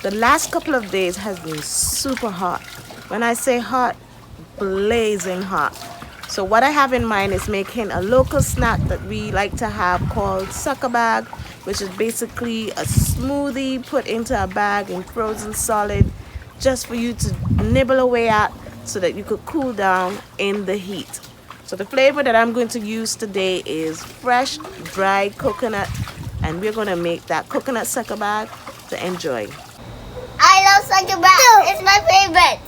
The last couple of days has been super hot. When I say hot, blazing hot. So what I have in mind is making a local snack that we like to have called sucker bag, which is basically a smoothie put into a bag in frozen solid just for you to nibble away at so that you could cool down in the heat. So the flavor that I'm going to use today is fresh dried coconut, and we're going to make that coconut sucker bag to enjoy. I love sucker bag. It's my favorite.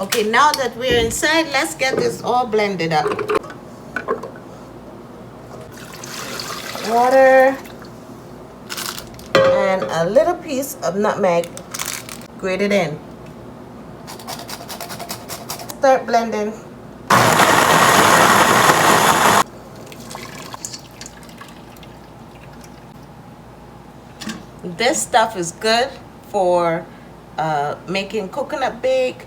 Okay, now that we're inside, let's get this all blended up. Water and a little piece of nutmeg grated in. Start blending. This stuff is good for making coconut bake,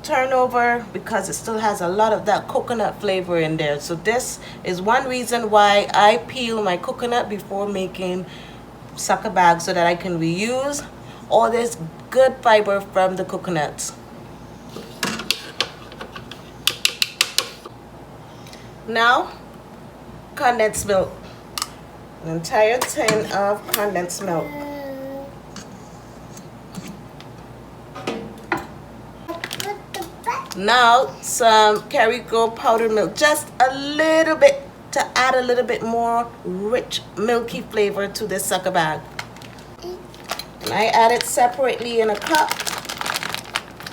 turnover, because it still has a lot of that coconut flavor in there. So this is one reason why I peel my coconut before making sucker bags, so that I can reuse all this good fiber from the coconuts. Now, condensed milk. An entire tin of condensed milk. Now some Kerrygo powdered milk, just a little bit, to add a little bit more rich milky flavor to this sucker bag. And I add it separately in a cup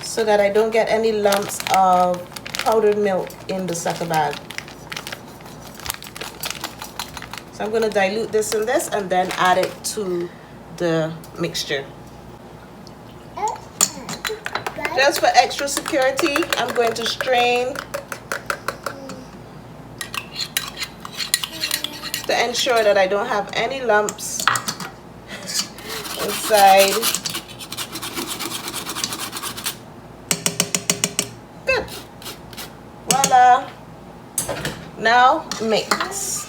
so that I don't get any lumps of powdered milk in the sucker bag. So I'm going to dilute this in this and then add it to the mixture. Just for extra security, I'm going to strain to ensure that I don't have any lumps inside. Good. Voila. Now mix.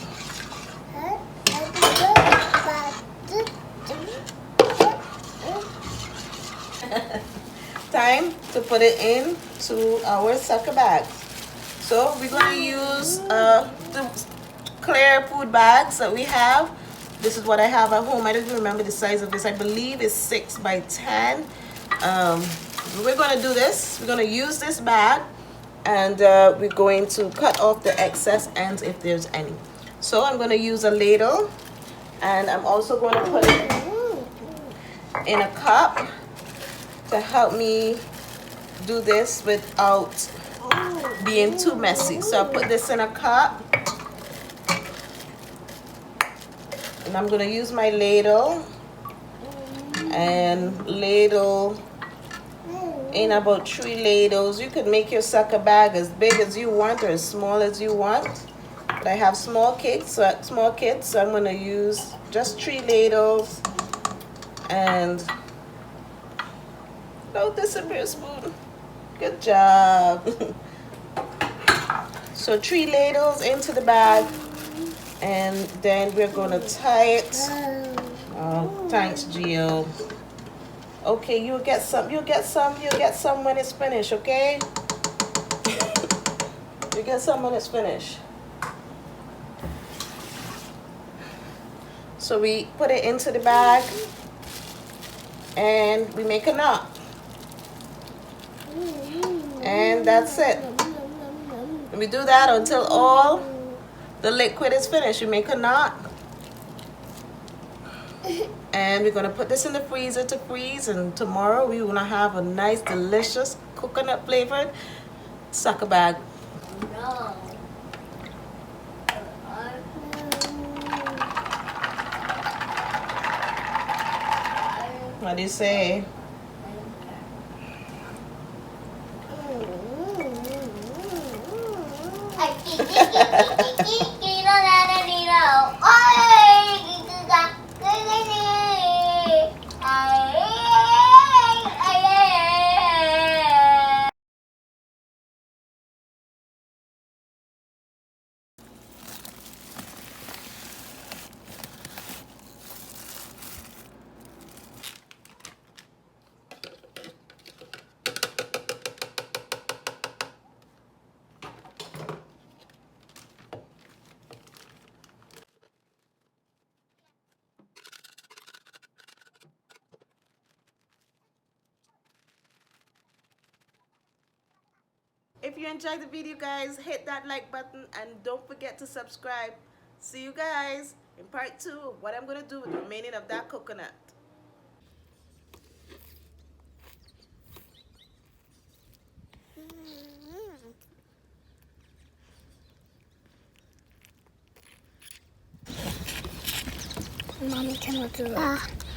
Time to put it into our sucker bag. So we're going to use the clear food bags that we have. This is what I have at home. I don't even remember the size of this. I believe it's 6 by 10. We're going to do this. We're going to use this bag, and we're going to cut off the excess ends if there's any. So I'm going to use a ladle, and I'm also going to put it in a cup to help me do this without being too messy. So I'll put this in a cup, and I'm going to use my ladle and ladle in about 3 ladles. You could make your sucker bag as big as you want or as small as you want, but I have small kids, so I'm going to use just 3 ladles. And don't disappear, spoon. Good job. So 3 ladles into the bag, and then we're gonna tie it. Oh, thanks, Gio. Okay, you'll get some when it's finished, okay? You get some when it's finished. So we put it into the bag and we make a knot. And that's it. And we do that until all the liquid is finished. You make a knot. And we're going to put this in the freezer to freeze. And tomorrow we're going to have a nice, delicious, coconut flavored sucker bag. No. What do you say? you enjoyed the video, guys. Hit that like button and don't forget to subscribe. See you guys in part 2 of what I'm going to do with the remaining of that coconut. Mommy cannot do it.